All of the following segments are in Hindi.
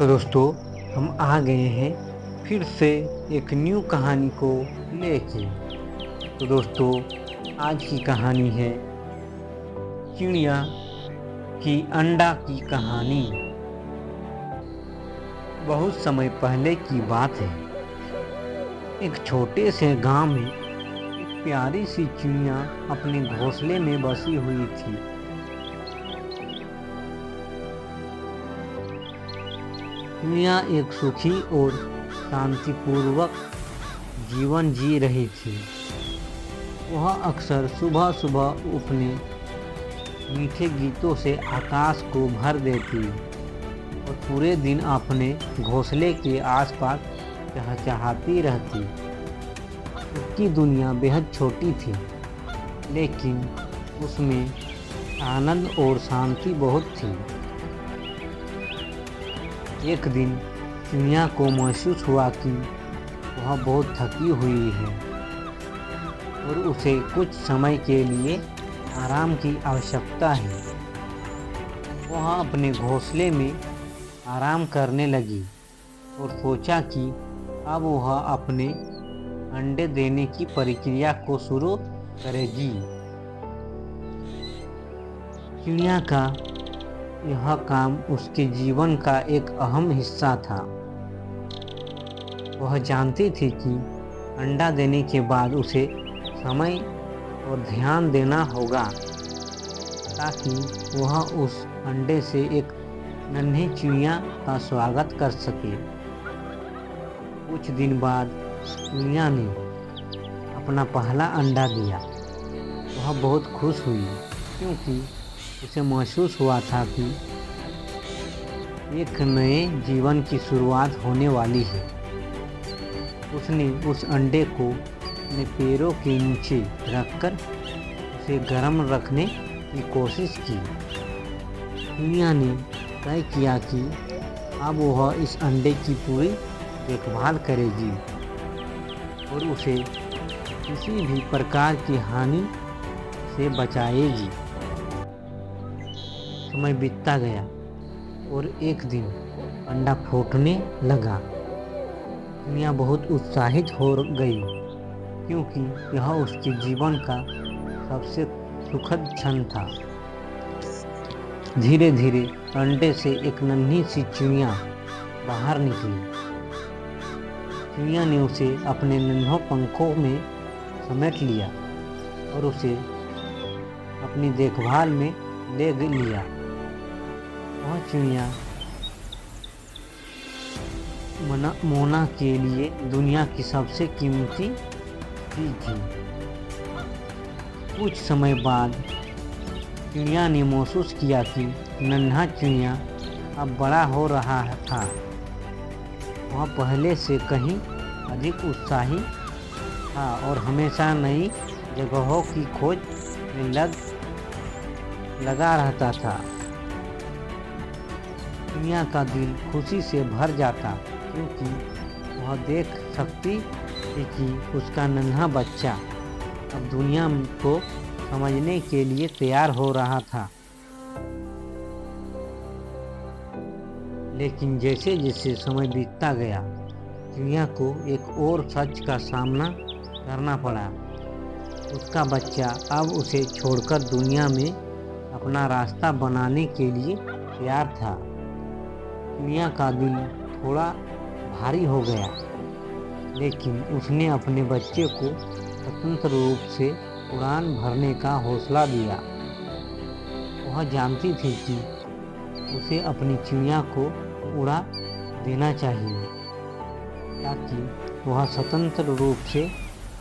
तो दोस्तों, हम आ गए हैं फिर से एक न्यू कहानी को लेके। तो दोस्तों, आज की कहानी है चिड़िया की अंडा की कहानी। बहुत समय पहले की बात है। एक छोटे से गांव में एक प्यारी सी चिड़िया अपने घोंसले में बसी हुई थी। चिड़िया एक सुखी और शांतिपूर्वक जीवन जी रही थी। वह अक्सर सुबह सुबह अपने मीठे गीतों से आकाश को भर देती और पूरे दिन अपने घोंसले के आसपास चहचहाती रहती। उसकी दुनिया बेहद छोटी थी, लेकिन उसमें आनंद और शांति बहुत थी। एक दिन चिड़िया को महसूस हुआ कि वह बहुत थकी हुई है और उसे कुछ समय के लिए आराम की आवश्यकता है। वह अपने घोंसले में आराम करने लगी और सोचा कि अब वह अपने अंडे देने की प्रक्रिया को शुरू करेगी। चिड़िया का यह काम उसके जीवन का एक अहम हिस्सा था। वह जानती थी कि अंडा देने के बाद उसे समय और ध्यान देना होगा ताकि वह उस अंडे से एक नन्ही चिड़िया का स्वागत कर सके। कुछ दिन बाद चिड़िया ने अपना पहला अंडा दिया। वह बहुत खुश हुई क्योंकि उसे महसूस हुआ था कि एक नए जीवन की शुरुआत होने वाली है। उसने उस अंडे को अपने पैरों के नीचे रखकर उसे गर्म रखने की कोशिश की। चिड़िया ने तय किया कि अब वह इस अंडे की पूरी देखभाल करेगी और उसे किसी भी प्रकार की हानि से बचाएगी। समय बीतता गया और एक दिन अंडा फूटने लगा। चिड़िया बहुत उत्साहित हो गई क्योंकि यह उसके जीवन का सबसे सुखद क्षण था। धीरे धीरे अंडे से एक नन्ही सी चिड़िया बाहर निकली। चिड़िया ने उसे अपने नन्हे पंखों में समेट लिया और उसे अपनी देखभाल में ले लिया। वह चिड़िया मोना के लिए दुनिया की सबसे कीमती चीज थी। कुछ समय बाद चिड़िया ने महसूस किया कि नन्हा चिड़िया अब बड़ा हो रहा था। वह पहले से कहीं अधिक उत्साही था और हमेशा नई जगहों की खोज में लगा रहता था। चिड़िया का दिल खुशी से भर जाता क्योंकि वह देख सकती थी कि उसका नन्हा बच्चा अब दुनिया को समझने के लिए तैयार हो रहा था। लेकिन जैसे जैसे समय बीतता गया, चिड़िया को एक और सच का सामना करना पड़ा। उसका बच्चा अब उसे छोड़कर दुनिया में अपना रास्ता बनाने के लिए तैयार था। चिड़िया का दिल थोड़ा भारी हो गया, लेकिन उसने अपने बच्चे को स्वतंत्र रूप से उड़ान भरने का हौसला दिया। वह जानती थी कि उसे अपनी चिड़िया को उड़ा देना चाहिए ताकि वह स्वतंत्र रूप से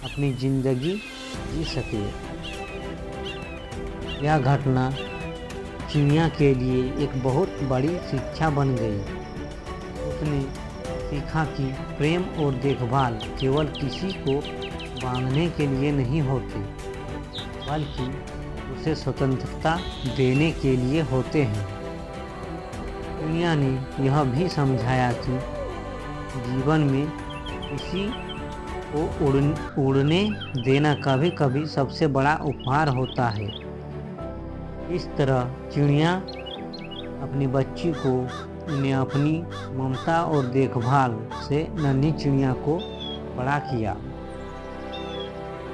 अपनी जिंदगी जी सके। यह घटना चिड़िया के लिए एक बहुत बड़ी शिक्षा बन गई। उसने सीखा कि प्रेम और देखभाल केवल किसी को बांधने के लिए नहीं होते, बल्कि उसे स्वतंत्रता देने के लिए होते हैं। चिड़िया ने यह भी समझाया कि जीवन में किसी को उड़ने देना कभी कभी सबसे बड़ा उपहार होता है। इस तरह चिड़िया अपने बच्ची को ने अपनी ममता और देखभाल से नन्ही चिड़िया को बड़ा किया,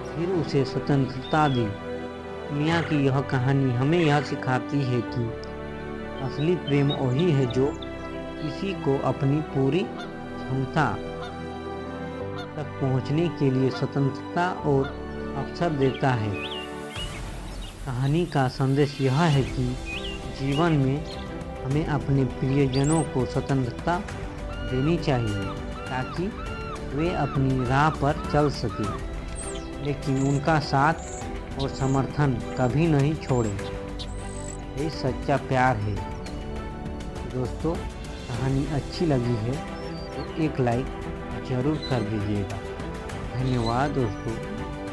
फिर उसे स्वतंत्रता दी। चिड़िया की यह कहानी हमें यह सिखाती है कि असली प्रेम वही है जो किसी को अपनी पूरी क्षमता तक पहुंचने के लिए स्वतंत्रता और अवसर देता है। कहानी का संदेश यह है कि जीवन में हमें अपने प्रियजनों को स्वतंत्रता देनी चाहिए ताकि वे अपनी राह पर चल सकें, लेकिन उनका साथ और समर्थन कभी नहीं छोड़ें। ये सच्चा प्यार है। दोस्तों, कहानी अच्छी लगी है तो एक लाइक ज़रूर कर दीजिएगा। धन्यवाद दोस्तों।